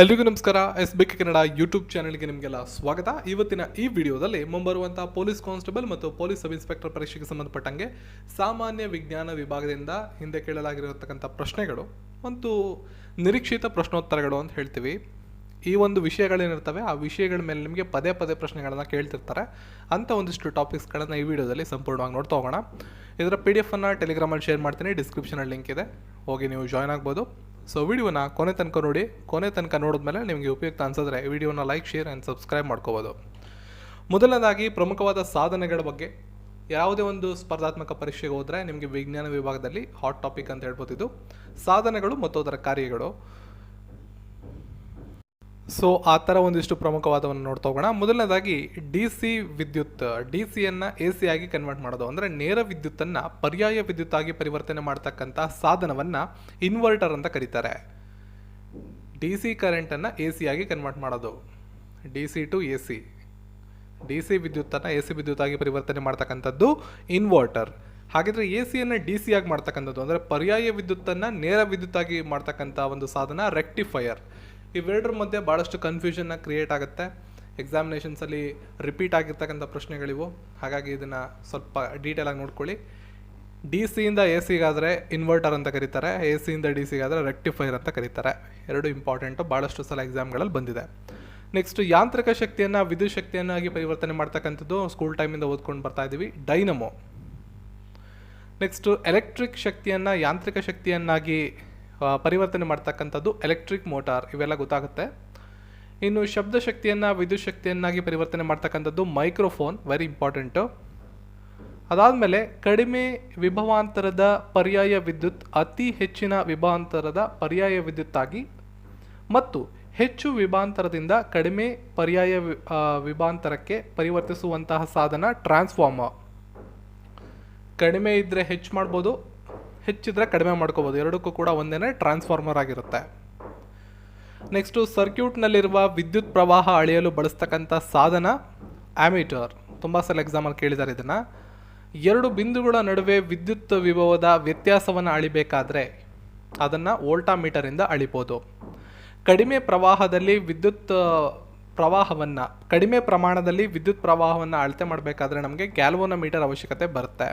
ಎಲ್ರಿಗೂ ನಮಸ್ಕಾರ. SBK Kannada YouTube ಚಾನೆಲ್ಗೆ ನಿಮಗೆಲ್ಲ ಸ್ವಾಗತ. ಇವತ್ತಿನ ಈ ವಿಡಿಯೋದಲ್ಲಿ ಮುಂಬರುವಂತಹ ಪೊಲೀಸ್ ಕಾನ್ಸ್ಟೇಬಲ್ ಮತ್ತು ಪೊಲೀಸ್ ಸಬ್ ಇನ್ಸ್ಪೆಕ್ಟರ್ ಪರೀಕ್ಷೆಗೆ ಸಂಬಂಧಪಟ್ಟಂಗೆ ಸಾಮಾನ್ಯ ವಿಜ್ಞಾನ ವಿಭಾಗದಿಂದ ಹಿಂದೆ ಕೇಳಲಾಗಿರತಕ್ಕಂಥ ಪ್ರಶ್ನೆಗಳು ಮತ್ತು ನಿರೀಕ್ಷಿತ ಪ್ರಶ್ನೋತ್ತರಗಳು ಅಂತ ಹೇಳ್ತೀವಿ. ಈ ಒಂದು ವಿಷಯಗಳೇನಿರ್ತವೆ ಆ ವಿಷಯಗಳ ಮೇಲೆ ನಿಮಗೆ ಪದೇ ಪದೇ ಪ್ರಶ್ನೆಗಳನ್ನು ಕೇಳ್ತಿರ್ತಾರೆ. ಅಂಥ ಒಂದಿಷ್ಟು ಟಾಪಿಕ್ಸ್ಗಳನ್ನು ಈ ವಿಡಿಯೋದಲ್ಲಿ ಸಂಪೂರ್ಣವಾಗಿ ನೋಡ್ತಾ ಹೋಗೋಣ. ಇದರ PDF ಅನ್ನು ಟೆಲಿಗ್ರಾಮಲ್ಲಿ ಶೇರ್ ಮಾಡ್ತೀನಿ, ಡಿಸ್ಕ್ರಿಪ್ಷನಲ್ಲಿ ಲಿಂಕ್ ಇದೆ, ಹೋಗಿ ನೀವು ಜಾಯ್ನ್ ಆಗ್ಬೋದು. ಸೊ ವಿಡಿಯೋನ ಕೊನೆ ತನಕ ನೋಡಿ. ಕೊನೆ ತನಕ ನೋಡಿದ್ಮೇಲೆ ನಿಮಗೆ ಉಪಯುಕ್ತ ಅನಿಸಿದ್ರೆ ವಿಡಿಯೋನ ಲೈಕ್, ಶೇರ್ ಆ್ಯಂಡ್ ಸಬ್ಸ್ಕ್ರೈಬ್ ಮಾಡ್ಕೋಬೋದು. ಮೊದಲನೇದಾಗಿ ಪ್ರಮುಖವಾದ ಸಾಧನೆಗಳ ಬಗ್ಗೆ. ಯಾವುದೇ ಒಂದು ಸ್ಪರ್ಧಾತ್ಮಕ ಪರೀಕ್ಷೆಗೆ ಹೋದರೆ ನಿಮಗೆ ವಿಜ್ಞಾನ ವಿಭಾಗದಲ್ಲಿ ಹಾಟ್ ಟಾಪಿಕ್ ಅಂತ ಹೇಳ್ಬೋದು. ಸಾಧನೆಗಳು ಮತ್ತು ಅದರ ಕಾರ್ಯಗಳು. ಸೊ ಆ ಥರ ಒಂದಿಷ್ಟು ಪ್ರಮುಖವಾದವನ್ನು ನೋಡ್ತಾ ಹೋಗೋಣ. ಮೊದಲನೇದಾಗಿ DC ವಿದ್ಯುತ್, DCಯನ್ನು AC ಆಗಿ ಕನ್ವರ್ಟ್ ಮಾಡೋದು, ಅಂದರೆ ನೇರ ವಿದ್ಯುತ್ತನ್ನು ಪರ್ಯಾಯ ವಿದ್ಯುತ್ ಆಗಿ ಪರಿವರ್ತನೆ ಮಾಡ್ತಕ್ಕಂಥ ಸಾಧನವನ್ನು ಇನ್ವರ್ಟರ್ ಅಂತ ಕರೀತಾರೆ. DC ಕರೆಂಟನ್ನು AC ಆಗಿ ಕನ್ವರ್ಟ್ ಮಾಡೋದು, DC ಟು AC. DC ವಿದ್ಯುತ್ತನ್ನು AC ವಿದ್ಯುತ್ ಆಗಿ ಪರಿವರ್ತನೆ ಮಾಡ್ತಕ್ಕಂಥದ್ದು ಇನ್ವರ್ಟರ್. ಹಾಗಿದ್ರೆ AC DC ಆಗಿ ಮಾಡ್ತಕ್ಕಂಥದ್ದು, ಅಂದರೆ ಪರ್ಯಾಯ ವಿದ್ಯುತ್ತನ್ನು ನೇರ ವಿದ್ಯುತ್ ಆಗಿ ಮಾಡ್ತಕ್ಕಂಥ ಒಂದು ಸಾಧನ ರೆಕ್ಟಿಫೈಯರ್. ಇವೆರಡರ ಮಧ್ಯೆ ಭಾಳಷ್ಟು ಕನ್ಫ್ಯೂಷನ್ನ ಕ್ರಿಯೇಟ್ ಆಗುತ್ತೆ. ಎಕ್ಸಾಮಿನೇಷನ್ಸಲ್ಲಿ ರಿಪೀಟ್ ಆಗಿರ್ತಕ್ಕಂಥ ಪ್ರಶ್ನೆಗಳಿವು. ಹಾಗಾಗಿ ಇದನ್ನು ಸ್ವಲ್ಪ ಡೀಟೇಲಾಗಿ ನೋಡ್ಕೊಳ್ಳಿ. DCಯಿಂದ ACಗಾದರೆ ಇನ್ವರ್ಟರ್ ಅಂತ ಕರೀತಾರೆ, ACಯಿಂದ DCಗಾದರೆ ರೆಕ್ಟಿಫೈಯರ್ ಅಂತ ಕರೀತಾರೆ. ಎರಡು ಇಂಪಾರ್ಟೆಂಟು, ಭಾಳಷ್ಟು ಸಲ ಎಕ್ಸಾಮ್ಗಳಲ್ಲಿ ಬಂದಿದೆ. ನೆಕ್ಸ್ಟ್, ಯಾಂತ್ರಿಕ ಶಕ್ತಿಯನ್ನು ವಿದ್ಯುತ್ ಶಕ್ತಿಯನ್ನಾಗಿ ಪರಿವರ್ತನೆ ಮಾಡ್ತಕ್ಕಂಥದ್ದು ಸ್ಕೂಲ್ ಟೈಮಿಂದ ಓದ್ಕೊಂಡು ಬರ್ತಾ ಇದ್ದೀವಿ, ಡೈನಮೋ. ನೆಕ್ಸ್ಟು, ಎಲೆಕ್ಟ್ರಿಕ್ ಶಕ್ತಿಯನ್ನು ಯಾಂತ್ರಿಕ ಶಕ್ತಿಯನ್ನಾಗಿ ಪರಿವರ್ತನೆ ಮಾಡ್ತಕ್ಕಂಥದ್ದು ಎಲೆಕ್ಟ್ರಿಕ್ ಮೋಟಾರ್. ಇವೆಲ್ಲ ಗೊತ್ತಾಗುತ್ತೆ. ಇನ್ನು ಶಬ್ದ ಶಕ್ತಿಯನ್ನು ವಿದ್ಯುತ್ ಶಕ್ತಿಯನ್ನಾಗಿ ಪರಿವರ್ತನೆ ಮಾಡ್ತಕ್ಕಂಥದ್ದು ಮೈಕ್ರೋಫೋನ್, ವೆರಿ ಇಂಪಾರ್ಟೆಂಟು. ಅದಾದಮೇಲೆ ಕಡಿಮೆ ವಿಭವಾಂತರದ ಪರ್ಯಾಯ ವಿದ್ಯುತ್ ಅತಿ ಹೆಚ್ಚಿನ ವಿಭವಾಂತರದ ಪರ್ಯಾಯ ವಿದ್ಯುತ್ತಾಗಿ ಮತ್ತು ಹೆಚ್ಚು ವಿಭಾಂತರದಿಂದ ಕಡಿಮೆ ಪರ್ಯಾಯ ವಿಭಾಂತರಕ್ಕೆ ಪರಿವರ್ತಿಸುವಂತಹ ಸಾಧನ ಟ್ರಾನ್ಸ್ಫಾರ್ಮರ್. ಕಡಿಮೆ ಇದ್ದರೆ ಹೆಚ್ಚು ಮಾಡ್ಬೋದು, ಹೆಚ್ಚಿದ್ರೆ ಕಡಿಮೆ ಮಾಡ್ಕೋಬೋದು, ಎರಡಕ್ಕೂ ಕೂಡ ಒಂದೇ ಟ್ರಾನ್ಸ್ಫಾರ್ಮರ್ ಆಗಿರುತ್ತೆ. ನೆಕ್ಸ್ಟು, ಸರ್ಕ್ಯೂಟ್ನಲ್ಲಿರುವ ವಿದ್ಯುತ್ ಪ್ರವಾಹ ಅಳೆಯಲು ಬಳಸ್ತಕ್ಕಂಥ ಸಾಧನ ಆಮೀಟರ್. ತುಂಬ ಸಲ ಎಕ್ಸಾಮಲ್ಲಿ ಕೇಳಿದ್ದಾರೆ ಇದನ್ನು. ಎರಡು ಬಿಂದುಗಳ ನಡುವೆ ವಿದ್ಯುತ್ ವಿಭವದ ವ್ಯತ್ಯಾಸವನ್ನು ಅಳಿಬೇಕಾದ್ರೆ ಅದನ್ನು ವೋಲ್ಟಾಮೀಟರಿಂದ ಅಳಿಬೋದು. ಕಡಿಮೆ ಪ್ರವಾಹದಲ್ಲಿ ಕಡಿಮೆ ಪ್ರಮಾಣದಲ್ಲಿ ವಿದ್ಯುತ್ ಪ್ರವಾಹವನ್ನು ಅಳತೆ ಮಾಡಬೇಕಾದ್ರೆ ನಮಗೆ ಗ್ಯಾಲ್ವನೋಮೀಟರ್ ಅವಶ್ಯಕತೆ ಬರುತ್ತೆ.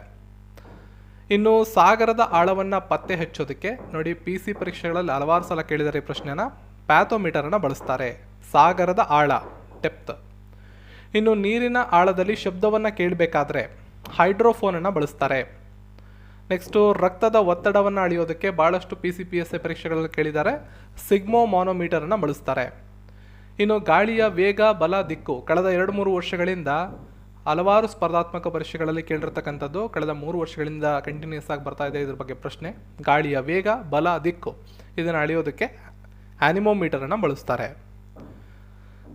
ಇನ್ನು ಸಾಗರದ ಆಳವನ್ನು ಪತ್ತೆ ಹಚ್ಚೋದಕ್ಕೆ ನೋಡಿ, PC ಪರೀಕ್ಷೆಗಳಲ್ಲಿ ಹಲವಾರು ಸಲ ಕೇಳಿದರೆ ಈ ಪ್ರಶ್ನೆನ, ಪ್ಯಾಥೋಮೀಟರನ್ನು ಬಳಸ್ತಾರೆ. ಸಾಗರದ ಆಳ, ಡೆಪ್ತ್. ಇನ್ನು ನೀರಿನ ಆಳದಲ್ಲಿ ಶಬ್ದವನ್ನು ಕೇಳಬೇಕಾದ್ರೆ ಹೈಡ್ರೋಫೋನನ್ನು ಬಳಸ್ತಾರೆ. ನೆಕ್ಸ್ಟು, ರಕ್ತದ ಒತ್ತಡವನ್ನು ಅಳೆಯೋದಕ್ಕೆ ಭಾಳಷ್ಟು PC PSI ಪರೀಕ್ಷೆಗಳಲ್ಲಿ ಕೇಳಿದ್ದಾರೆ, ಸಿಗ್ಮೋ ಮಾನೋಮೀಟರನ್ನು ಬಳಸ್ತಾರೆ. ಇನ್ನು ಗಾಳಿಯ ವೇಗ, ಬಲ, ದಿಕ್ಕು. ಕಳೆದ 2-3 ವರ್ಷಗಳಿಂದ ಹಲವಾರು ಸ್ಪರ್ಧಾತ್ಮಕ ಪರೀಕ್ಷೆಗಳಲ್ಲಿ ಕೇಳಿರ್ತಕ್ಕಂಥದ್ದು, ಕಳೆದ 3 ವರ್ಷಗಳಿಂದ ಕಂಟಿನ್ಯೂಸ್ ಆಗಿ ಬರ್ತಾ ಇದೆ ಇದ್ರ ಬಗ್ಗೆ ಪ್ರಶ್ನೆ. ಗಾಳಿಯ ವೇಗ, ಬಲ, ದಿಕ್ಕು ಇದನ್ನು ಅಳೆಯೋದಕ್ಕೆ ಆನಿಮೋಮೀಟರನ್ನು ಬಳಸ್ತಾರೆ.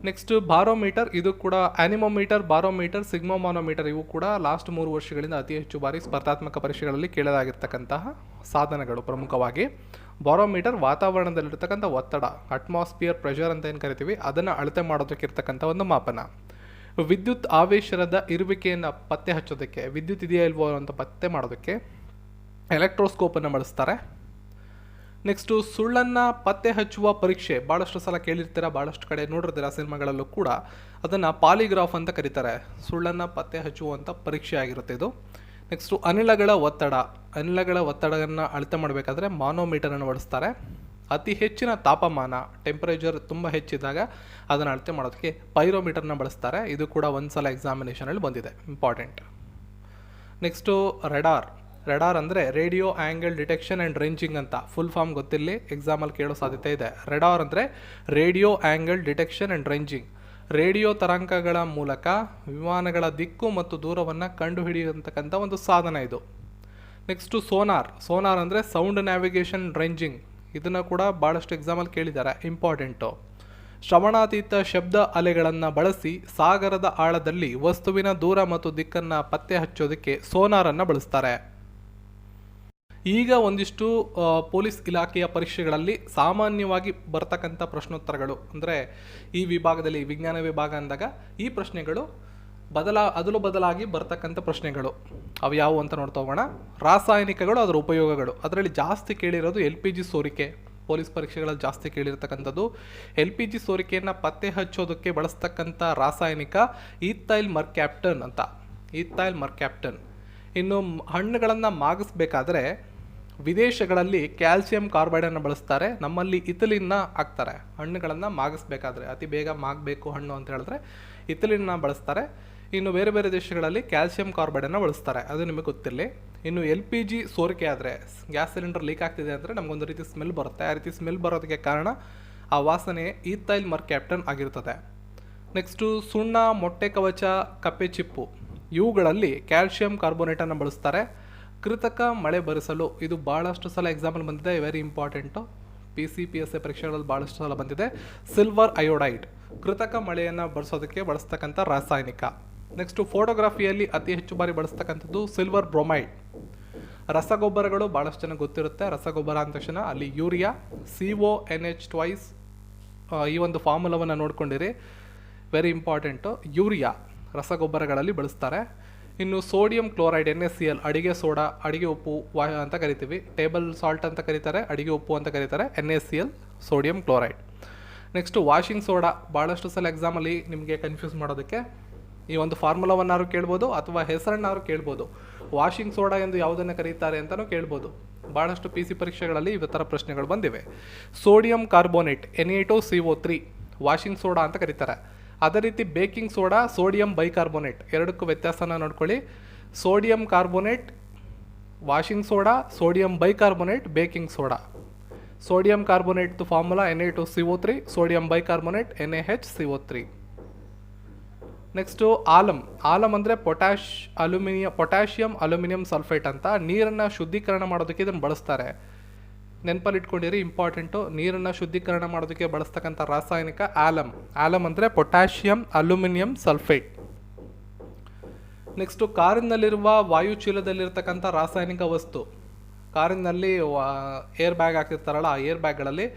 Next, barometer. ಇದು ಕೂಡ ಆನಿಮೋಮೀಟರ್, ಬಾರೋಮೀಟರ್, ಸಿಗ್ಮೋಮಾನೋಮೀಟರ್ ಇವು ಕೂಡ ಲಾಸ್ಟ್ 3 ವರ್ಷಗಳಿಂದ ಅತಿ ಹೆಚ್ಚು ಬಾರಿ ಸ್ಪರ್ಧಾತ್ಮಕ ಪರೀಕ್ಷೆಗಳಲ್ಲಿ ಕೇಳಲಾಗಿರ್ತಕ್ಕಂತಹ ಸಾಧನಗಳು. ಪ್ರಮುಖವಾಗಿ ಬಾರೋಮೀಟರ್ ವಾತಾವರಣದಲ್ಲಿರ್ತಕ್ಕಂಥ ಒತ್ತಡ, ಅಟ್ಮಾಸ್ಫಿಯರ್ ಪ್ರೆಷರ್ ಅಂತ ಏನು ಕರಿತೀವಿ, ಅದನ್ನು ಅಳತೆ ಮಾಡೋದಕ್ಕಿರ್ತಕ್ಕಂಥ ಒಂದು ಮಾಪನ. ವಿದ್ಯುತ್ ಆವೇಶದ ಇರುವಿಕೆಯನ್ನು ಪತ್ತೆ ಹಚ್ಚೋದಕ್ಕೆ, ವಿದ್ಯುತ್ ಇದೆಯಾ ಇಲ್ವೋ ಅಂತ ಪತ್ತೆ ಮಾಡೋದಕ್ಕೆ ಎಲೆಕ್ಟ್ರೋಸ್ಕೋಪನ್ನು ಬಳಸ್ತಾರೆ. ನೆಕ್ಸ್ಟು, ಸುಳ್ಳನ್ನು ಪತ್ತೆ ಹಚ್ಚುವ ಪರೀಕ್ಷೆ. ಭಾಳಷ್ಟು ಸಲ ಕೇಳಿರ್ತೀರ, ಭಾಳಷ್ಟು ಕಡೆ ನೋಡಿರ್ತೀರ ಸಿನಿಮಾಗಳಲ್ಲೂ ಕೂಡ. ಅದನ್ನು ಪಾಲಿಗ್ರಾಫ್ ಅಂತ ಕರೀತಾರೆ. ಸುಳ್ಳನ್ನು ಪತ್ತೆ ಹಚ್ಚುವಂಥ ಪರೀಕ್ಷೆ ಆಗಿರುತ್ತೆ ಇದು. ನೆಕ್ಸ್ಟು, ಅನಿಲಗಳ ಒತ್ತಡವನ್ನು ಅಳತೆ ಮಾಡಬೇಕಾದ್ರೆ ಮಾನೋಮೀಟರನ್ನು ಬಳಸ್ತಾರೆ. ಅತಿ ಹೆಚ್ಚಿನ ತಾಪಮಾನ, ಟೆಂಪರೇಚರ್ ತುಂಬ ಹೆಚ್ಚಿದಾಗ ಅದನ್ನು ಅಳತೆ ಮಾಡೋದಕ್ಕೆ ಪೈರೋಮೀಟರ್ನ ಬಳಸ್ತಾರೆ. ಇದು ಕೂಡ ಒಂದು ಸಲ ಎಕ್ಸಾಮಿನೇಷನಲ್ಲಿ ಬಂದಿದೆ, ಇಂಪಾರ್ಟೆಂಟ್. ನೆಕ್ಸ್ಟು, ರೆಡಾರ್ ಅಂದರೆ radio angle detection and ranging ಅಂತ. ಫುಲ್ ಫಾರ್ಮ್ ಗೊತ್ತಿರಲಿ, ಎಕ್ಸಾಮಲ್ಲಿ ಕೇಳೋ ಸಾಧ್ಯತೆ ಇದೆ. ರೆಡಾರ್ ಅಂದರೆ radio angle detection and ranging. Radio ತರಂಗಗಳ ಮೂಲಕ ವಿಮಾನಗಳ ದಿಕ್ಕು ಮತ್ತು ದೂರವನ್ನು ಕಂಡುಹಿಡಿಯುವಂತಕ್ಕಂಥ ಒಂದು ಸಾಧನ ಇದು. ನೆಕ್ಸ್ಟು, ಸೋನಾರ್ ಅಂದರೆ ಸೌಂಡ್ ನ್ಯಾವಿಗೇಷನ್ ರೇಂಜಿಂಗ್. ಇದನ್ನು ಕೂಡ ಭಾಳಷ್ಟು ಎಕ್ಸಾಮಲ್ಲಿ ಕೇಳಿದ್ದಾರೆ, ಇಂಪಾರ್ಟೆಂಟು. ಶ್ರವಣಾತೀತ ಶಬ್ದ ಅಲೆಗಳನ್ನು ಬಳಸಿ ಸಾಗರದ ಆಳದಲ್ಲಿ ವಸ್ತುವಿನ ದೂರ ಮತ್ತು ದಿಕ್ಕನ್ನು ಪತ್ತೆ ಹಚ್ಚೋದಕ್ಕೆ ಸೋನಾರನ್ನು ಬಳಸ್ತಾರೆ. ಈಗ ಒಂದಿಷ್ಟು ಪೊಲೀಸ್ ಇಲಾಖೆಯ ಪರೀಕ್ಷೆಗಳಲ್ಲಿ ಸಾಮಾನ್ಯವಾಗಿ ಬರ್ತಕ್ಕಂಥ ಪ್ರಶ್ನೋತ್ತರಗಳು, ಅಂದರೆ ಈ ವಿಭಾಗದಲ್ಲಿ ವಿಜ್ಞಾನ ವಿಭಾಗ ಅಂದಾಗ ಈ ಪ್ರಶ್ನೆಗಳು ಅದಲು ಬದಲಾಗಿ ಬರ್ತಕ್ಕಂಥ ಪ್ರಶ್ನೆಗಳು ಅವು ಯಾವುವು ಅಂತ ನೋಡ್ತಾ ಹೋಗೋಣ. ರಾಸಾಯನಿಕಗಳು, ಅದರ ಉಪಯೋಗಗಳು. ಅದರಲ್ಲಿ ಜಾಸ್ತಿ ಕೇಳಿರೋದು LPG ಸೋರಿಕೆ, ಪೊಲೀಸ್ ಪರೀಕ್ಷೆಗಳಲ್ಲಿ ಜಾಸ್ತಿ ಕೇಳಿರ್ತಕ್ಕಂಥದ್ದು. LPG ಸೋರಿಕೆಯನ್ನು ಪತ್ತೆ ಹಚ್ಚೋದಕ್ಕೆ ಬಳಸ್ತಕ್ಕಂಥ ರಾಸಾಯನಿಕ ಈಥೈಲ್ ಮರ್ಕ್ಯಾಪ್ಟನ್ ಅಂತ. Ethyl mercaptan. ಇನ್ನು ಹಣ್ಣುಗಳನ್ನು ಮಾಗಿಸ್ಬೇಕಾದ್ರೆ ವಿದೇಶಗಳಲ್ಲಿ ಕ್ಯಾಲ್ಸಿಯಂ ಕಾರ್ಬೈಡನ್ನು ಬಳಸ್ತಾರೆ, ನಮ್ಮಲ್ಲಿ ಇಥಿಲಿನ್ನ ಹಾಕ್ತಾರೆ. ಹಣ್ಣುಗಳನ್ನು ಮಾಗಿಸ್ಬೇಕಾದ್ರೆ ಅತಿ ಬೇಗ ಮಾಗಬೇಕು ಹಣ್ಣು ಅಂತ ಹೇಳಿದ್ರೆ ಇಥಿಲಿನ್ನ ಬಳಸ್ತಾರೆ. ಇನ್ನು ಬೇರೆ ಬೇರೆ ದೇಶಗಳಲ್ಲಿ ಕ್ಯಾಲ್ಸಿಯಂ ಕಾರ್ಬೈಡನ್ನು ಬಳಸ್ತಾರೆ, ಅದು ನಿಮಗೆ ಗೊತ್ತಿರಲಿ. ಇನ್ನು LPG ಸೋರಿಕೆ ಆದರೆ, ಗ್ಯಾಸ್ ಸಿಲಿಂಡರ್ ಲೀಕ್ ಆಗ್ತಿದೆ ಅಂದರೆ ನಮಗೊಂದು ರೀತಿ ಸ್ಮೆಲ್ ಬರುತ್ತೆ. ಆ ರೀತಿ ಸ್ಮೆಲ್ ಬರೋದಕ್ಕೆ ಕಾರಣ ಆ ವಾಸನೆ ಈಥೈಲ್ ಮರ್ಕ್ಯಾಪ್ಟನ್ ಆಗಿರ್ತದೆ. ನೆಕ್ಸ್ಟು ಸುಣ್ಣ, ಮೊಟ್ಟೆ ಕವಚ, ಕಪ್ಪೆ ಚಿಪ್ಪು ಇವುಗಳಲ್ಲಿ ಕ್ಯಾಲ್ಸಿಯಂ ಕಾರ್ಬೋನೇಟನ್ನು ಬಳಸ್ತಾರೆ. ಕೃತಕ ಮಳೆ ಬರಿಸಲು, ಇದು ಭಾಳಷ್ಟು ಸಲ ಎಕ್ಸಾಂಪಲ್ ಬಂದಿದೆ, ವೆರಿ ಇಂಪಾರ್ಟೆಂಟು. PCPSA ಪರೀಕ್ಷೆಗಳಲ್ಲಿ ಭಾಳಷ್ಟು ಸಲ ಬಂದಿದೆ. ಸಿಲ್ವರ್ ಅಯೋಡೈಡ್ ಕೃತಕ ಮಳೆಯನ್ನು ಬರೆಸೋದಕ್ಕೆ ಬಳಸ್ತಕ್ಕಂಥ ರಾಸಾಯನಿಕ. ನೆಕ್ಸ್ಟು ಫೋಟೋಗ್ರಫಿಯಲ್ಲಿ ಅತಿ ಹೆಚ್ಚು ಬಾರಿ ಬಳಸ್ತಕ್ಕಂಥದ್ದು ಸಿಲ್ವರ್ ಬ್ರೋಮೈಡ್. ರಸಗೊಬ್ಬರಗಳು ಭಾಳಷ್ಟು ಜನ ಗೊತ್ತಿರುತ್ತೆ. ರಸಗೊಬ್ಬರ ಅಂದ ತಕ್ಷಣ ಅಲ್ಲಿ ಯೂರಿಯಾ, CONH2 ಈ ಒಂದು ಫಾರ್ಮುಲಾವನ್ನು ನೋಡ್ಕೊಂಡಿರಿ, ವೆರಿ ಇಂಪಾರ್ಟೆಂಟು. ಯೂರಿಯಾ ರಸಗೊಬ್ಬರಗಳಲ್ಲಿ ಬಳಸ್ತಾರೆ. ಇನ್ನು ಸೋಡಿಯಂ ಕ್ಲೋರೈಡ್ NaCl ಅಡಿಗೆ ಸೋಡಾ, ಅಡಿಗೆ ಉಪ್ಪು ಅಂತ ಕರಿತೀವಿ. ಟೇಬಲ್ ಸಾಲ್ಟ್ ಅಂತ ಕರೀತಾರೆ, ಅಡಿಗೆ ಉಪ್ಪು ಅಂತ ಕರೀತಾರೆ. NaCl sodium chloride. Next washing soda, ಭಾಳಷ್ಟು ಸಲ ಎಕ್ಸಾಮಲ್ಲಿ ನಿಮಗೆ ಕನ್ಫ್ಯೂಸ್ ಮಾಡೋದಕ್ಕೆ ಈ ಒಂದು ಫಾರ್ಮುಲಾವನ್ನಾರು ಕೇಳ್ಬೋದು ಅಥವಾ ಹೆಸರನ್ನಾರು ಕೇಳ್ಬೋದು. ವಾಷಿಂಗ್ ಸೋಡಾ ಎಂದು ಯಾವುದನ್ನು ಕರೀತಾರೆ ಅಂತಲೂ ಕೇಳ್ಬೋದು. ಭಾಳಷ್ಟು PC ಪರೀಕ್ಷೆಗಳಲ್ಲಿ ಇವ ಥರ ಪ್ರಶ್ನೆಗಳು ಬಂದಿವೆ. Sodium carbonate Na2CO3 washing soda ಅಂತ ಕರೀತಾರೆ. ಅದೇ ರೀತಿ ಬೇಕಿಂಗ್ ಸೋಡಾ, ಸೋಡಿಯಂ ಬೈಕಾರ್ಬೋನೇಟ್, ಎರಡಕ್ಕೂ ವ್ಯತ್ಯಾಸನ ನೋಡ್ಕೊಳ್ಳಿ. Sodium carbonate washing soda, sodium bicarbonate baking soda. Sodium carbonate formula Na2CO3, sodium bicarbonate NaHCO3. Next Alam ಅಂದರೆ ಪೊಟ್ಯಾಷಿಯಂ ಅಲ್ಯೂಮಿನಿಯಂ ಸಲ್ಫೇಟ್ ಅಂತ. ನೀರನ್ನು ಶುದ್ಧೀಕರಣ ಮಾಡೋದಕ್ಕೆ ಇದನ್ನು ಬಳಸ್ತಾರೆ. ನೆನಪಲ್ಲಿ ಇಟ್ಕೊಂಡಿರಿ, ಇಂಪಾರ್ಟೆಂಟು. ನೀರನ್ನು ಶುದ್ಧೀಕರಣ ಮಾಡೋದಕ್ಕೆ ಬಳಸ್ತಕ್ಕಂಥ ರಾಸಾಯನಿಕ ಆಲಮ್ ಅಂದರೆ ಪೊಟ್ಯಾಷಿಯಂ ಅಲ್ಯೂಮಿನಿಯಂ ಸಲ್ಫೇಟ್. ನೆಕ್ಸ್ಟು ಕಾರಿನಲ್ಲಿರುವ ವಾಯುಚೀಲದಲ್ಲಿರ್ತಕ್ಕಂಥ ರಾಸಾಯನಿಕ ವಸ್ತು. ಕಾರಿನಲ್ಲಿ ಏರ್ ಬ್ಯಾಗ್ ಹಾಕಿರ್ತಾರಲ್ಲ, ಆ ಏರ್ ಬ್ಯಾಗ್ಗಳಲ್ಲಿ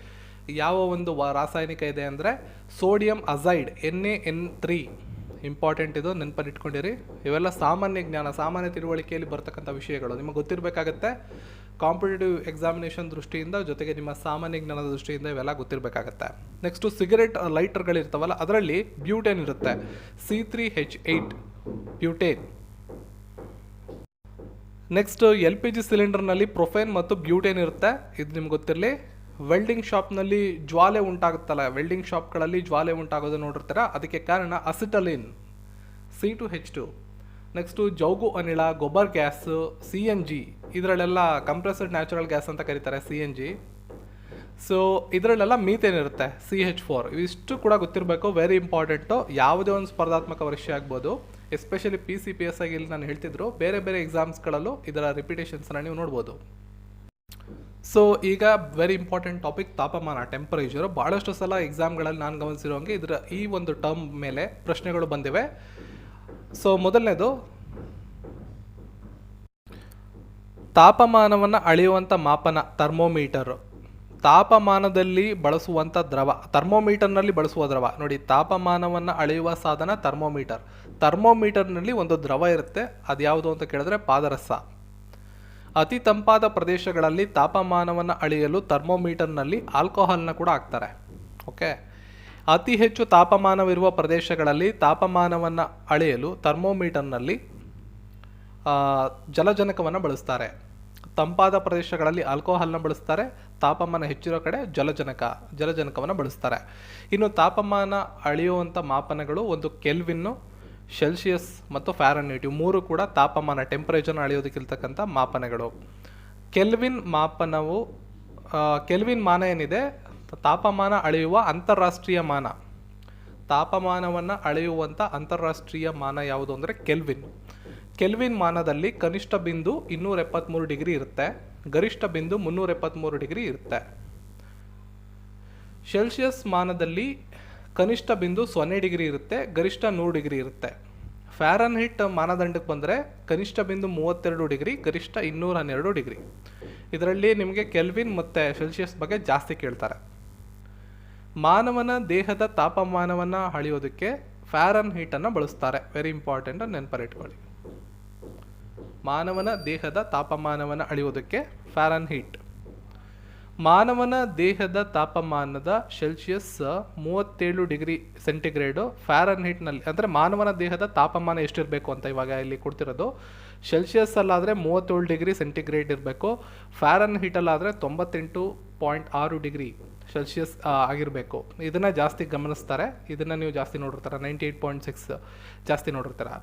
ಯಾವ ಒಂದು ರಾಸಾಯನಿಕ ಇದೆ ಅಂದರೆ ಸೋಡಿಯಂ ಅಜೈಡ್ NaN3. ಇಂಪಾರ್ಟೆಂಟ್, ಇದು ನೆನಪಲ್ಲಿ ಇಟ್ಕೊಂಡಿರಿ. ಇವೆಲ್ಲ ಸಾಮಾನ್ಯ ಜ್ಞಾನ, ಸಾಮಾನ್ಯ ತಿಳುವಳಿಕೆಯಲ್ಲಿ ಬರ್ತಕ್ಕಂಥ ವಿಷಯಗಳು ನಿಮಗೆ ಗೊತ್ತಿರಬೇಕಾಗತ್ತೆ. ಕಾಂಪಿಟೇಟಿವ್ ಎಕ್ಸಾಮಿನೇಷನ್ ದೃಷ್ಟಿಯಿಂದ, ಜೊತೆಗೆ ನಿಮ್ಮ ಸಾಮಾನ್ಯ ಜ್ಞಾನದ ದೃಷ್ಟಿಯಿಂದ ಇವೆಲ್ಲ ಗೊತ್ತಿರಬೇಕಾಗತ್ತೆ. ನೆಕ್ಸ್ಟು ಸಿಗರೆಟ್ ಲೈಟರ್ಗಳಿರ್ತಾವಲ್ಲ, ಅದರಲ್ಲಿ ಬ್ಯೂಟೇನ್ ಇರುತ್ತೆ, C3H8 ಬ್ಯೂಟೇನ್. ನೆಕ್ಸ್ಟ್ LPG ಸಿಲಿಂಡರ್ನಲ್ಲಿ ಪ್ರೊಫೇನ್ ಮತ್ತು ಬ್ಯೂಟೇನ್ ಇರುತ್ತೆ, ಇದು ನಿಮ್ಗೆ ಗೊತ್ತಿರಲಿ. ವೆಲ್ಡಿಂಗ್ ಶಾಪ್ನಲ್ಲಿ ಜ್ವಾಲೆ ಉಂಟಾಗುತ್ತಲ್ಲ, ವೆಲ್ಡಿಂಗ್ ಶಾಪ್ಗಳಲ್ಲಿ ಜ್ವಾಲೆ ಉಂಟಾಗೋದು ನೋಡಿರ್ತೀರ, ಅದಕ್ಕೆ ಕಾರಣ ಅಸಿಟಲಿನ್ C2H2. ನೆಕ್ಸ್ಟು ಜೌಗು ಅನಿಲ, ಗೊಬ್ಬರ್ ಗ್ಯಾಸು, CNG, ಇದರಲ್ಲೆಲ್ಲ ಕಂಪ್ರೆಸ್ಡ್ ನ್ಯಾಚುರಲ್ ಗ್ಯಾಸ್ ಅಂತ ಕರೀತಾರೆ CNG. ಸೊ ಇದರಲ್ಲೆಲ್ಲ ಮೀಥೇನ್ ಇರುತ್ತೆ CH4. ಇವಿಷ್ಟು ಕೂಡ ಗೊತ್ತಿರಬೇಕು, ವೆರಿ ಇಂಪಾರ್ಟೆಂಟು. ಯಾವುದೇ ಒಂದು ಸ್ಪರ್ಧಾತ್ಮಕ ಪರೀಕ್ಷೆ ಆಗ್ಬೋದು, ಎಸ್ಪೆಷಲಿ PCPSA ಇಲ್ಲಿ ನಾನು ಹೇಳ್ತಿದ್ರು, ಬೇರೆ ಬೇರೆ ಎಕ್ಸಾಮ್ಸ್ಗಳಲ್ಲೂ ಇದರ ರಿಪಿಟೇಷನ್ಸನ್ನು ನೀವು ನೋಡ್ಬೋದು. ಸೊ ಈಗ ವೆರಿ ಇಂಪಾರ್ಟೆಂಟ್ ಟಾಪಿಕ್ ತಾಪಮಾನ, ಟೆಂಪರೇಚರು. ಭಾಳಷ್ಟು ಸಲ ಎಕ್ಸಾಮ್ಗಳಲ್ಲಿ ನಾನು ಗಮನಿಸಿರೋಂಗೆ ಇದರ ಈ ಒಂದು ಟರ್ಮ್ ಮೇಲೆ ಪ್ರಶ್ನೆಗಳು ಬಂದಿವೆ. ಸೊ ಮೊದಲನೇದು, ತಾಪಮಾನವನ್ನು ಅಳೆಯುವಂಥ ಮಾಪನ ಥರ್ಮೋಮೀಟರ್. ತಾಪಮಾನದಲ್ಲಿ ಬಳಸುವಂಥ ದ್ರವ, ಥರ್ಮೋಮೀಟರ್ನಲ್ಲಿ ಬಳಸುವ ದ್ರವ ನೋಡಿ. ತಾಪಮಾನವನ್ನು ಅಳೆಯುವ ಸಾಧನ ಥರ್ಮೋಮೀಟರ್. ಥರ್ಮೋಮೀಟರ್ನಲ್ಲಿ ಒಂದು ದ್ರವ ಇರುತ್ತೆ, ಅದು ಯಾವುದು ಅಂತ ಕೇಳಿದ್ರೆ ಪಾದರಸ. ಅತಿ ತಂಪಾದ ಪ್ರದೇಶಗಳಲ್ಲಿ ತಾಪಮಾನವನ್ನು ಅಳೆಯಲು ಥರ್ಮೋಮೀಟರ್ನಲ್ಲಿ ಆಲ್ಕೋಹಾಲ್ನ ಕೂಡ ಹಾಕ್ತಾರೆ. ಓಕೆ. ಅತಿ ಹೆಚ್ಚು ತಾಪಮಾನವಿರುವ ಪ್ರದೇಶಗಳಲ್ಲಿ ತಾಪಮಾನವನ್ನು ಅಳೆಯಲು ಥರ್ಮೋಮೀಟರ್ನಲ್ಲಿ ಜಲಜನಕವನ್ನು ಬಳಸ್ತಾರೆ. ತಂಪಾದ ಪ್ರದೇಶಗಳಲ್ಲಿ ಆಲ್ಕೋಹಾಲ್ನ ಬಳಸ್ತಾರೆ, ತಾಪಮಾನ ಹೆಚ್ಚಿರೋ ಕಡೆ ಜಲಜನಕವನ್ನು ಬಳಸ್ತಾರೆ. ಇನ್ನು ತಾಪಮಾನ ಅಳೆಯುವಂಥ ಮಾಪನಗಳು ಒಂದು ಕೆಲ್ವಿನ್ನು, ಸೆಲ್ಸಿಯಸ್ ಮತ್ತು ಫ್ಯಾರನ್ಹೀಟ್, ಇವು ಮೂರು ಕೂಡ ತಾಪಮಾನ, ಟೆಂಪರೇಚರ್ನ ಅಳೆಯೋದಕ್ಕಿರ್ತಕ್ಕಂಥ ಮಾಪನಗಳು. ಕೆಲ್ವಿನ್ ಮಾನ ಏನಿದೆ, ತಾಪಮಾನ ಅಳೆಯುವ ಅಂತಾರಾಷ್ಟ್ರೀಯ ಮಾನ. ತಾಪಮಾನವನ್ನು ಅಳೆಯುವಂಥ ಅಂತಾರಾಷ್ಟ್ರೀಯ ಮಾನ ಯಾವುದು ಅಂದರೆ ಕೆಲ್ವಿನ್ ಮಾನದಲ್ಲಿ ಕನಿಷ್ಠ ಬಿಂದು 273 ಡಿಗ್ರಿ ಇರುತ್ತೆ, ಗರಿಷ್ಠ ಬಿಂದು 373 ಡಿಗ್ರಿ ಇರುತ್ತೆ. ಸೆಲ್ಸಿಯಸ್ ಮಾನದಲ್ಲಿ ಕನಿಷ್ಠ ಬಿಂದು 0 ಡಿಗ್ರಿ ಇರುತ್ತೆ, ಗರಿಷ್ಠ 100 ಡಿಗ್ರಿ ಇರುತ್ತೆ. ಫ್ಯಾರನ್ಹೀಟ್ ಮಾನದಂಡಕ್ಕೆ ಬಂದರೆ ಕನಿಷ್ಠ ಬಿಂದು 32 ಡಿಗ್ರಿ, ಗರಿಷ್ಠ 212 ಡಿಗ್ರಿ. ಇದರಲ್ಲಿ ನಿಮಗೆ ಕೆಲ್ವಿನ್ ಮತ್ತು ಸೆಲ್ಸಿಯಸ್ ಬಗ್ಗೆ ಜಾಸ್ತಿ ಕೇಳ್ತಾರೆ. ಮಾನವನ ದೇಹದ ತಾಪಮಾನವನ್ನು ಅಳೆಯೋದಕ್ಕೆ ಫ್ಯಾರನ್ಹೀಟನ್ನು ಬಳಸ್ತಾರೆ, ವೆರಿ ಇಂಪಾರ್ಟೆಂಟ್, ನೆನಪಲ್ಲಿಟ್ಕೊಳ್ಳಿ. ಮಾನವನ ದೇಹದ ತಾಪಮಾನವನ್ನು ಅಳೆಯೋದಕ್ಕೆ ಫ್ಯಾರನ್ಹೀಟ್. ಮಾನವನ ದೇಹದ ತಾಪಮಾನದ ಸೆಲ್ಸಿಯಸ್ 37 ಡಿಗ್ರಿ ಸೆಂಟಿಗ್ರೇಡು, ಫ್ಯಾರನ್ಹೀಟ್ನಲ್ಲಿ ಅಂದರೆ ಮಾನವನ ದೇಹದ ತಾಪಮಾನ ಎಷ್ಟಿರಬೇಕು ಅಂತ ಇವಾಗ ಇಲ್ಲಿ ಕೊಡ್ತಿರೋದು. ಸೆಲ್ಸಿಯಸ್ ಅಲ್ಲಾದರೆ 37 ಡಿಗ್ರಿ ಸೆಂಟಿಗ್ರೇಡ್ ಇರಬೇಕು, ಫ್ಯಾರನ್ಹೀಟಲ್ಲಾದರೆ 98.6 ಡಿಗ್ರಿ ಸೆಲ್ಸಿಯಸ್ ಆಗಿರಬೇಕು. ಇದನ್ನು ಜಾಸ್ತಿ ಗಮನಿಸ್ತಾರೆ, ಇದನ್ನು ನೀವು ಜಾಸ್ತಿ ನೋಡಿರ್ತಾರೆ, 98.6 ಜಾಸ್ತಿ ನೋಡಿರ್ತಾರೆ.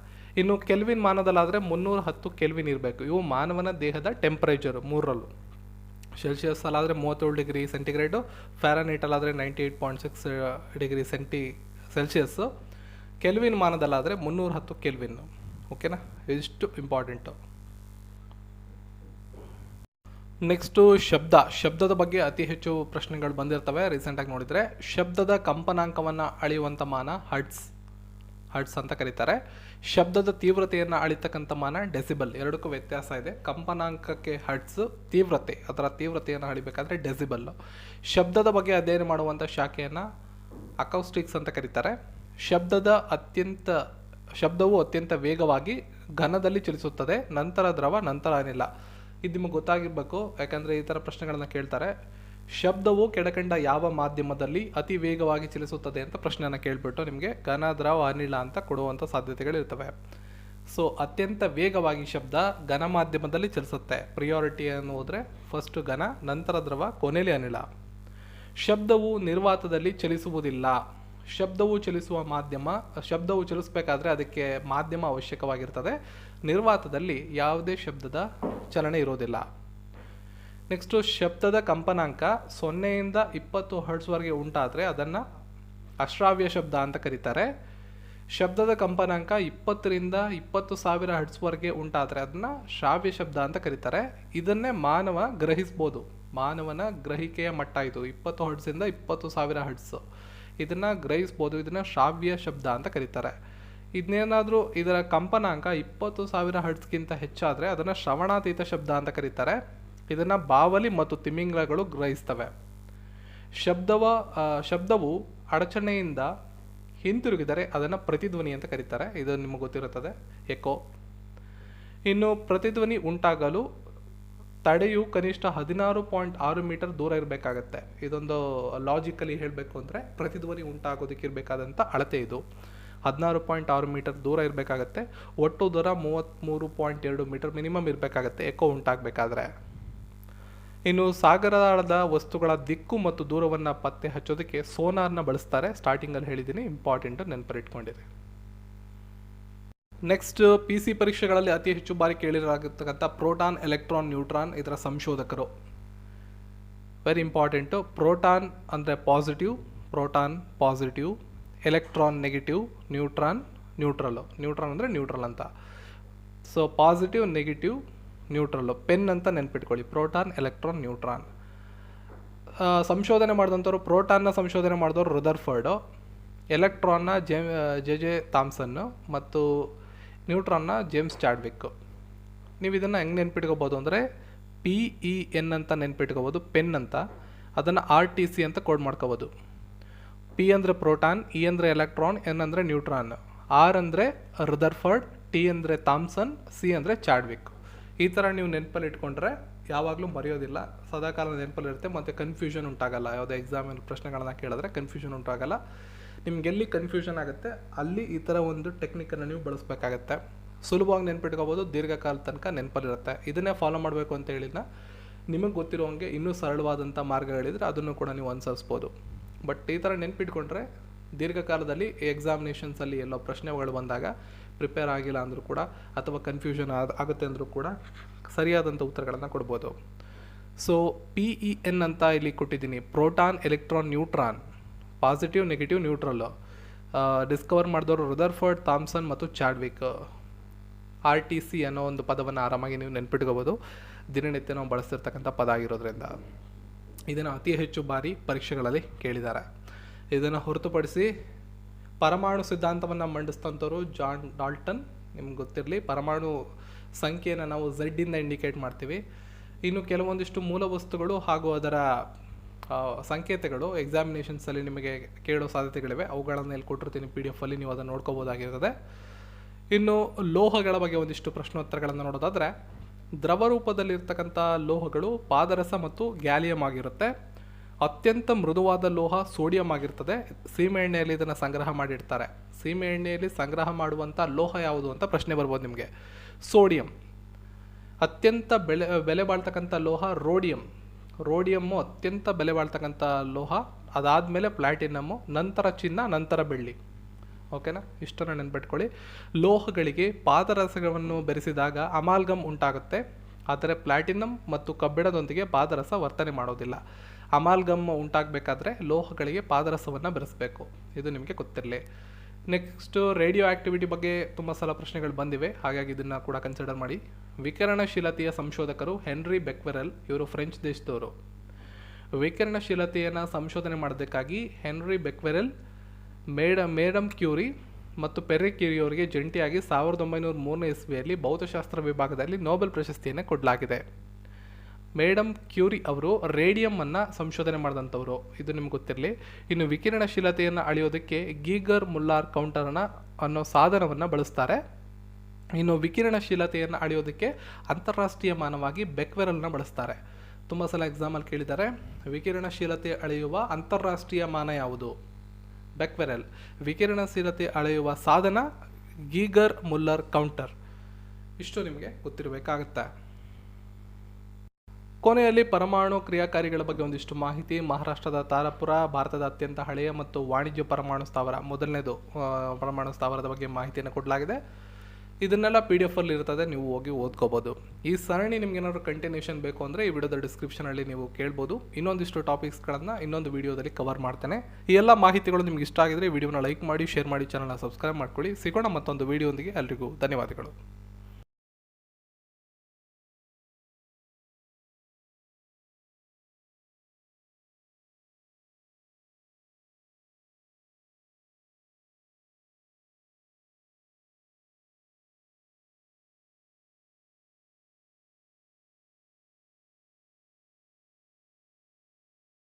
ಇನ್ನು ಕೆಲ್ವಿನ್ ಮಾನದಲ್ಲಾದರೆ 310 ಕೆಲ್ವಿನ್ ಇರಬೇಕು. ಇವು ಮಾನವನ ದೇಹದ ಟೆಂಪರೇಚರು ಮೂರರಲ್ಲೂ. ಸೆಲ್ಸಿಯಸ್ ಅಲ್ಲಾದರೆ 37 ಡಿಗ್ರಿ ಸೆಂಟಿಗ್ರೇಡು, ಫ್ಯಾರನ್ಹೀಟಲ್ಲಾದರೆ 98.6 ಡಿಗ್ರಿ ಸೆಲ್ಸಿಯಸ್ಸು, ಕೆಲ್ವಿನ್ ಮಾನದಲ್ಲಾದರೆ 310 ಕೆಲ್ವಿನ್. ಓಕೆನಾ, ಇಷ್ಟು ಇಂಪಾರ್ಟೆಂಟು. ನೆಕ್ಸ್ಟು ಶಬ್ದದ ಬಗ್ಗೆ ಅತಿ ಹೆಚ್ಚು ಪ್ರಶ್ನೆಗಳು ಬಂದಿರ್ತವೆ ರೀಸೆಂಟಾಗಿ ನೋಡಿದರೆ. ಶಬ್ದದ ಕಂಪನಾಂಕವನ್ನು ಅಳೆಯುವಂಥ ಮಾನ ಹರ್ಟ್ಸ್ ಅಂತ ಕರೀತಾರೆ. ಶಬ್ದದ ತೀವ್ರತೆಯನ್ನು ಅಳಿತಕ್ಕಂಥ ಮಾನ ಡೆಸಿಬಲ್. ಎರಡಕ್ಕೂ ವ್ಯತ್ಯಾಸ ಇದೆ. ಕಂಪನಾಂಕಕ್ಕೆ ಹರ್ಟ್ಸ್, ಅದರ ತೀವ್ರತೆಯನ್ನು ಅಳಿಬೇಕಾದ್ರೆ ಡೆಸಿಬಲ್. ಶಬ್ದದ ಬಗ್ಗೆ ಅಧ್ಯಯನ ಮಾಡುವಂಥ ಶಾಖೆಯನ್ನು ಅಕೌಸ್ಟಿಕ್ಸ್ ಅಂತ ಕರೀತಾರೆ. ಶಬ್ದವು ಅತ್ಯಂತ ವೇಗವಾಗಿ ಘನದಲ್ಲಿ ಚಲಿಸುತ್ತದೆ, ನಂತರ ದ್ರವ, ನಂತರ ಅನಿಲ. ಇದು ನಿಮಗೆ ಗೊತ್ತಾಗಿರಬೇಕು, ಯಾಕಂದರೆ ಈ ಥರ ಪ್ರಶ್ನೆಗಳನ್ನು ಕೇಳ್ತಾರೆ. ಶಬ್ದವು ಕೆಳಕಂಡ ಯಾವ ಮಾಧ್ಯಮದಲ್ಲಿ ಅತಿ ವೇಗವಾಗಿ ಚಲಿಸುತ್ತದೆ ಅಂತ ಪ್ರಶ್ನೆಯನ್ನು ಕೇಳಿಬಿಟ್ಟು ನಿಮಗೆ ಘನ, ದ್ರವ, ಅನಿಲ ಅಂತ ಕೊಡುವಂಥ ಸಾಧ್ಯತೆಗಳಿರ್ತವೆ. ಸೊ ಅತ್ಯಂತ ವೇಗವಾಗಿ ಶಬ್ದ ಘನ ಮಾಧ್ಯಮದಲ್ಲಿ ಚಲಿಸುತ್ತೆ. ಪ್ರಿಯಾರಿಟಿಯನ್ನು ಹೋದರೆ ಫಸ್ಟ್ ಘನ, ನಂತರ ದ್ರವ, ಕೊನೆಯಲ್ಲಿ ಅನಿಲ. ಶಬ್ದವು ನಿರ್ವಾತದಲ್ಲಿ ಚಲಿಸುವುದಿಲ್ಲ. ಶಬ್ದವು ಚಲಿಸಬೇಕಾದ್ರೆ ಅದಕ್ಕೆ ಮಾಧ್ಯಮ ಅವಶ್ಯಕವಾಗಿರ್ತದೆ. ನಿರ್ವಾತದಲ್ಲಿ ಯಾವುದೇ ಶಬ್ದದ ಚಲನೆ ಇರೋದಿಲ್ಲ. ನೆಕ್ಸ್ಟು ಶಬ್ದದ ಕಂಪನಾಂಕ 0ಯಿಂದ 20 ಹರ್ಟ್ಸ್ವರೆಗೆ ಉಂಟಾದರೆ ಅದನ್ನು ಅಶ್ರಾವ್ಯ ಶಬ್ದ ಅಂತ ಕರೀತಾರೆ. ಶಬ್ದದ ಕಂಪನಾಂಕ 20ರಿಂದ 20,000 ಹರ್ಟ್ಸ್ವರೆಗೆ ಉಂಟಾದರೆ ಅದನ್ನು ಶ್ರಾವ್ಯ ಶಬ್ದ ಅಂತ ಕರೀತಾರೆ. ಇದನ್ನೇ ಮಾನವ ಗ್ರಹಿಸ್ಬೋದು. ಮಾನವನ ಗ್ರಹಿಕೆಯ ಮಟ್ಟ ಇದು 20 ಹರ್ಟ್ಸಿಂದ 20,000 ಹರ್ಟ್ಸ್. ಇದನ್ನು ಗ್ರಹಿಸ್ಬೋದು. ಇದನ್ನು ಶ್ರಾವ್ಯ ಶಬ್ದ ಅಂತ ಕರೀತಾರೆ. ಇದನ್ನೇನಾದರೂ ಇದರ ಕಂಪನಾಂಕ 20,000 ಹರ್ಟ್ಸ್ಗಿಂತ ಹೆಚ್ಚಾದರೆ ಅದನ್ನು ಶ್ರವಣಾತೀತ ಶಬ್ದ ಅಂತ ಕರೀತಾರೆ. ಇದನ್ನು ಬಾವಲಿ ಮತ್ತು ತಿಮಿಂಗಲಗಳು ಗ್ರಹಿಸ್ತವೆ. ಶಬ್ದವು ಅಡಚಣೆಯಿಂದ ಹಿಂತಿರುಗಿದರೆ ಅದನ್ನು ಪ್ರತಿಧ್ವನಿ ಅಂತ ಕರೀತಾರೆ. ಇದು ನಿಮಗೆ ಗೊತ್ತಿರುತ್ತದೆ, ಎಕೋ. ಇನ್ನು ಪ್ರತಿಧ್ವನಿ ಉಂಟಾಗಲು ತಡೆಯು ಕನಿಷ್ಠ 16.6 ಮೀಟರ್ ದೂರ ಇರಬೇಕಾಗತ್ತೆ. ಇದೊಂದು ಲಾಜಿಕಲಿ ಹೇಳಬೇಕು ಅಂದರೆ ಪ್ರತಿಧ್ವನಿ ಉಂಟಾಗೋದಕ್ಕಿರಬೇಕಾದಂಥ ಅಳತೆ ಇದು 16.6 ಮೀಟರ್ ದೂರ ಇರಬೇಕಾಗತ್ತೆ. ಒಟ್ಟು ದೂರ 33.2 ಮೀಟರ್ ಮಿನಿಮಮ್ ಇರಬೇಕಾಗತ್ತೆ ಎಕೋ ಉಂಟಾಗಬೇಕಾದ್ರೆ. ಇನ್ನು ಸಾಗರದ ವಸ್ತುಗಳ ದಿಕ್ಕು ಮತ್ತು ದೂರವನ್ನು ಪತ್ತೆ ಹಚ್ಚೋದಕ್ಕೆ ಸೋನಾರ್ನ ಬಳಸ್ತಾರೆ. ಸ್ಟಾರ್ಟಿಂಗಲ್ಲಿ ಹೇಳಿದ್ದೀನಿ, ಇಂಪಾರ್ಟೆಂಟು, ನೆನಪಿಟ್ಕೊಂಡಿರಿ. ನೆಕ್ಸ್ಟ್ PC ಪರೀಕ್ಷೆಗಳಲ್ಲಿ ಅತಿ ಹೆಚ್ಚು ಬಾರಿ ಕೇಳಿರಾಗಿರ್ತಕ್ಕಂಥ ಪ್ರೋಟಾನ್, ಎಲೆಕ್ಟ್ರಾನ್, ನ್ಯೂಟ್ರಾನ್ ಇದರ ಸಂಶೋಧಕರು. Very important. ಪ್ರೋಟಾನ್ ಅಂದರೆ ಪಾಸಿಟಿವ್, ಎಲೆಕ್ಟ್ರಾನ್ ನೆಗೆಟಿವ್, ನ್ಯೂಟ್ರಾನ್ ಅಂದರೆ ನ್ಯೂಟ್ರಲ್ ಅಂತ. So positive, negative, neutral pen ಅಂತ ನೆನ್ಪಿಟ್ಕೊಳ್ಳಿ. Proton, electron, neutron. ಸಂಶೋಧನೆ ಮಾಡಿದಂಥವ್ರು ಪ್ರೋಟಾನ್ನ ಸಂಶೋಧನೆ ಮಾಡಿದವರು ರುದರ್ಫರ್ಡು, ಎಲೆಕ್ಟ್ರಾನ್ನ ಜೆ ಥಾಮ್ಸನ್ನು ಮತ್ತು ನ್ಯೂಟ್ರಾನ್ನ ಜೇಮ್ಸ್ ಚಾಡ್ವಿಕ್. ನೀವು ಇದನ್ನು ಹೆಂಗೆ ನೆನ್ಪಿಟ್ಕೋಬೋದು ಅಂದರೆ PEN ಅಂತ ನೆನ್ಪಿಟ್ಕೋಬೋದು, ಪೆನ್ ಅಂತ. ಅದನ್ನು RTC ಅಂತ ಕೋಡ್ ಮಾಡ್ಕೋಬೋದು. P ಅಂದರೆ ಪ್ರೋಟಾನ್, E ಅಂದರೆ ಎಲೆಕ್ಟ್ರಾನ್, N ಅಂದರೆ ನ್ಯೂಟ್ರಾನ್, R ಅಂದರೆ ರುದರ್ಫರ್ಡ್, T ಅಂದರೆ ಥಾಮ್ಸನ್, C ಅಂದರೆ ಚಾಡ್ವಿಕ್. ಈ ಥರ ನೀವು ನೆನಪಲ್ಲಿ ಇಟ್ಕೊಂಡ್ರೆ ಯಾವಾಗಲೂ ಮರೆಯೋದಿಲ್ಲ, ಸದಾಕಾಲ ನೆನಪಲ್ಲಿರುತ್ತೆ, ಮತ್ತು ಕನ್ಫ್ಯೂಷನ್ ಉಂಟಾಗಲ್ಲ. ಯಾವುದೇ ಎಕ್ಸಾಮಲ್ಲಿ ಪ್ರಶ್ನೆಗಳನ್ನ ಕೇಳಿದ್ರೆ ಕನ್ಫ್ಯೂಷನ್ ಉಂಟಾಗಲ್ಲ. ನಿಮಗೆಲ್ಲಿ ಕನ್ಫ್ಯೂಷನ್ ಆಗುತ್ತೆ ಅಲ್ಲಿ ಈ ಥರ ಒಂದು ಟೆಕ್ನಿಕನ್ನು ನೀವು ಬಳಸಬೇಕಾಗತ್ತೆ. ಸುಲಭವಾಗಿ ನೆನ್ಪಿಟ್ಕೋಬೋದು, ದೀರ್ಘಕಾಲ ತನಕ ನೆನಪಲ್ಲಿರುತ್ತೆ. ಇದನ್ನೇ ಫಾಲೋ ಮಾಡಬೇಕು ಅಂತ ಹೇಳಿದ್ನ. ನಿಮಗೆ ಗೊತ್ತಿರೋಂಗೆ ಇನ್ನೂ ಸರಳವಾದಂಥ ಮಾರ್ಗಗಳಿದ್ರೆ ಅದನ್ನು ಕೂಡ ನೀವು ಅನುಸರಿಸ್ಬೋದು. ಬಟ್ ಈ ಥರ ನೆನ್ಪಿಟ್ಕೊಂಡ್ರೆ ದೀರ್ಘಕಾಲದಲ್ಲಿ ಎಕ್ಸಾಮಿನೇಷನ್ಸಲ್ಲಿ ಎಲ್ಲೋ ಪ್ರಶ್ನೆಗಳು ಬಂದಾಗ ಪ್ರಿಪೇರ್ ಆಗಿಲ್ಲ ಅಂದರೂ ಕೂಡ ಅಥವಾ ಕನ್ಫ್ಯೂಷನ್ ಆಗುತ್ತೆ ಅಂದರೂ ಕೂಡ ಸರಿಯಾದಂಥ ಉತ್ತರಗಳನ್ನು ಕೊಡ್ಬೋದು. ಸೊ PEN ಅಂತ ಇಲ್ಲಿ ಕೊಟ್ಟಿದ್ದೀನಿ. Proton, electron, neutron, positive, negative, neutral. Discover ಮಾಡಿದವರು ರುದರ್ಫರ್ಡ್, ಥಾಮ್ಸನ್ ಮತ್ತು ಚಾಡ್ವಿಕ್. RTC ಅನ್ನೋ ಒಂದು ಪದವನ್ನು ಆರಾಮಾಗಿ ನೀವು ನೆನ್ಪಿಟ್ಕೋಬೋದು. ದಿನನಿತ್ಯ ನಾವು ಬಳಸ್ತಿರ್ತಕ್ಕಂಥ ಪದ ಆಗಿರೋದ್ರಿಂದ ಇದನ್ನು ಅತಿ ಹೆಚ್ಚು ಬಾರಿ ಪರೀಕ್ಷೆಗಳಲ್ಲಿ ಕೇಳಿದ್ದಾರೆ. ಇದನ್ನು ಹೊರತುಪಡಿಸಿ ಪರಮಾಣು ಸಿದ್ಧಾಂತವನ್ನು ಮಂಡಿಸಿದಂಥವ್ರು ಜಾನ್ ಡಾಲ್ಟನ್. ನಿಮ್ಗೆ ಗೊತ್ತಿರಲಿ, ಪರಮಾಣು ಸಂಖ್ಯೆಯನ್ನು ನಾವು Z ಇಂದ ಇಂಡಿಕೇಟ್ ಮಾಡ್ತೀವಿ. ಇನ್ನು ಕೆಲವೊಂದಿಷ್ಟು ಮೂಲ ವಸ್ತುಗಳು ಹಾಗೂ ಅದರ ಸಂಕೇತಗಳು ಎಕ್ಸಾಮಿನೇಷನ್ಸಲ್ಲಿ ನಿಮಗೆ ಕೇಳೋ ಸಾಧ್ಯತೆಗಳಿವೆ. ಅವುಗಳನ್ನು ಇಲ್ಲಿ ಕೊಟ್ಟಿರ್ತೀನಿ PDF ಅಲ್ಲಿ, ನೀವು ಅದನ್ನು ನೋಡ್ಕೋಬೋದಾಗಿರ್ತದೆ. ಇನ್ನು ಲೋಹಗಳ ಬಗ್ಗೆ ಒಂದಿಷ್ಟು ಪ್ರಶ್ನೋತ್ತರಗಳನ್ನು ನೋಡೋದಾದರೆ, ದ್ರವ ರೂಪದಲ್ಲಿರ್ತಕ್ಕಂಥ ಲೋಹಗಳು ಪಾದರಸ ಮತ್ತು ಗ್ಯಾಲಿಯಂ ಆಗಿರುತ್ತೆ. ಅತ್ಯಂತ ಮೃದುವಾದ ಲೋಹ ಸೋಡಿಯಂ ಆಗಿರ್ತದೆ. ಸೀಮೆ ಎಣ್ಣೆಯಲ್ಲಿ ಇದನ್ನು ಸಂಗ್ರಹ ಮಾಡಿಡ್ತಾರೆ. ಸೀಮೆ ಎಣ್ಣೆಯಲ್ಲಿ ಸಂಗ್ರಹ ಮಾಡುವಂಥ ಲೋಹ ಯಾವುದು ಅಂತ ಪ್ರಶ್ನೆ ಬರ್ಬೋದು ನಿಮಗೆ. ಸೋಡಿಯಂ. ಅತ್ಯಂತ ಬೆಲೆ ಬಾಳ್ತಕ್ಕಂಥ ಲೋಹ ರೋಡಿಯಂ. ರೋಡಿಯಮ್ಮು ಅತ್ಯಂತ ಬೆಲೆ ಬಾಳ್ತಕ್ಕಂಥ ಲೋಹ. ಅದಾದಮೇಲೆ ಪ್ಲಾಟಿನಮ್ಮು, ನಂತರ ಚಿನ್ನ, ನಂತರ ಬೆಳ್ಳಿ. ಓಕೆನಾ, ಇಷ್ಟನ್ನು ನೆನ್ಪಿಟ್ಕೊಳ್ಳಿ. ಲೋಹಗಳಿಗೆ ಪಾದರಸವನ್ನು ಬೆರೆಸಿದಾಗ ಅಮಾಲ್ಗಮ್ ಉಂಟಾಗುತ್ತೆ. ಆದರೆ ಪ್ಲಾಟಿನಮ್ ಮತ್ತು ಕಬ್ಬಿಣದೊಂದಿಗೆ ಪಾದರಸ ವರ್ತನೆ ಮಾಡೋದಿಲ್ಲ. ಅಮಾಲ್ಗಮ್ ಉಂಟಾಗಬೇಕಾದ್ರೆ ಲೋಹಗಳಿಗೆ ಪಾದರಸವನ್ನು ಬೆರೆಸಬೇಕು. ಇದು ನಿಮಗೆ ಗೊತ್ತಿರಲಿ. ನೆಕ್ಸ್ಟು ರೇಡಿಯೋ ಆ್ಯಕ್ಟಿವಿಟಿ ಬಗ್ಗೆ ತುಂಬ ಸಲ ಪ್ರಶ್ನೆಗಳು ಬಂದಿವೆ, ಹಾಗಾಗಿ ಇದನ್ನು ಕೂಡ ಕನ್ಸಿಡರ್ ಮಾಡಿ. ವಿಕಿರಣಶೀಲತೆಯ ಸಂಶೋಧಕರು ಹೆನ್ರಿ ಬೆಕ್ವೆರೆಲ್, ಇವರು ಫ್ರೆಂಚ್ ದೇಶದವರು. ವಿಕಿರಣಶೀಲತೆಯನ್ನು ಸಂಶೋಧನೆ ಮಾಡೋದಕ್ಕಾಗಿ ಹೆನ್ರಿ ಬೆಕ್ವೆರೆಲ್, ಮೇಡಮ್ ಕ್ಯೂರಿ ಮತ್ತು ಪೆರ್ರಿ ಕ್ಯೂರಿ ಅವರಿಗೆ ಜಂಟಿಯಾಗಿ 1903 ಇಸ್ವಿಯಲ್ಲಿ ಭೌತಶಾಸ್ತ್ರ ವಿಭಾಗದಲ್ಲಿ ನೊಬೆಲ್ ಪ್ರಶಸ್ತಿಯನ್ನು ಕೊಡಲಾಗಿದೆ. ಮೇಡಮ್ ಕ್ಯೂರಿ ಅವರು ರೇಡಿಯಮನ್ನು ಸಂಶೋಧನೆ ಮಾಡಿದಂಥವ್ರು, ಇದು ನಿಮ್ಗೆ ಗೊತ್ತಿರಲಿ. ಇನ್ನು ವಿಕಿರಣಶೀಲತೆಯನ್ನು ಅಳೆಯೋದಕ್ಕೆ ಗೀಗರ್ ಮುಲ್ಲಾರ್ ಕೌಂಟರ್ನ ಅನ್ನೋ ಸಾಧನವನ್ನು ಬಳಸ್ತಾರೆ. ಇನ್ನು ವಿಕಿರಣಶೀಲತೆಯನ್ನು ಅಳೆಯೋದಕ್ಕೆ ಅಂತಾರಾಷ್ಟ್ರೀಯ ಮಾನವಾಗಿ ಬೆಕ್ವೆರಲ್ನ ಬಳಸ್ತಾರೆ. ತುಂಬ ಸಲ ಎಕ್ಸಾಮಲ್ಲಿ ಕೇಳಿದ್ದಾರೆ, ವಿಕಿರಣಶೀಲತೆ ಅಳೆಯುವ ಅಂತಾರಾಷ್ಟ್ರೀಯ ಮಾನ ಯಾವುದು? ಬೆಕ್ವೆರೆಲ್. ವಿಕಿರಣಶೀಲತೆ ಅಳೆಯುವ ಸಾಧನ ಗೀಗರ್ ಮುಲ್ಲರ್ ಕೌಂಟರ್. ಇಷ್ಟು ನಿಮಗೆ ಗೊತ್ತಿರಬೇಕಾಗತ್ತೆ. ಕೊನೆಯಲ್ಲಿ ಪರಮಾಣು ಕ್ರಿಯಾಕಾರಿಗಳ ಬಗ್ಗೆ ಒಂದಿಷ್ಟು ಮಾಹಿತಿ. ಮಹಾರಾಷ್ಟ್ರದ ತಾರಾಪುರ ಭಾರತದ ಅತ್ಯಂತ ಹಳೆಯ ಮತ್ತು ವಾಣಿಜ್ಯ ಪರಮಾಣು ಸ್ಥಾವರ, ಮೊದಲನೇದು ಪರಮಾಣು ಸ್ಥಾವರದ ಬಗ್ಗೆ ಮಾಹಿತಿಯನ್ನು ಕೊಡಲಾಗಿದೆ. ಇದನ್ನೆಲ್ಲ PDF ಅಲ್ಲಿ ಇರ್ತದೆ, ನೀವು ಹೋಗಿ ಓದ್ಕೋಬೋದು. ಈ ಸರಣಿ ನಿಮ್ಗೆ ಏನಾದರೂ ಕಂಟಿನ್ಯೂಷನ್ ಬೇಕು ಅಂದರೆ ಈ ವಿಡಿಯೋದ ಡಿಸ್ಕ್ರಿಪ್ಷನಲ್ಲಿ ನೀವು ಕೇಳ್ಬೋದು. ಇನ್ನೊಂದಿಷ್ಟು ಟಾಪಿಕ್ಸ್ಗಳನ್ನು ಇನ್ನೊಂದು ವಿಡಿಯೋದಲ್ಲಿ ಕವರ್ ಮಾಡ್ತೇನೆ. ಈ ಎಲ್ಲ ಮಾಹಿತಿಗಳು ನಿಮ್ಗೆ ಇಷ್ಟ ಆಗಿದ್ರೆ ವಿಡಿಯೋನ ಲೈಕ್ ಮಾಡಿ, ಶೇರ್ ಮಾಡಿ, ಚಾನಲ್ನ ಸಬ್ಸ್ಕ್ರೈಬ್ ಮಾಡ್ಕೊಳ್ಳಿ. ಸಿಗೋಣ ಮತ್ತೊಂದು ವಿಡಿಯೋದೊಂದಿಗೆ. ಎಲ್ರಿಗೂ ಧನ್ಯವಾದಗಳು.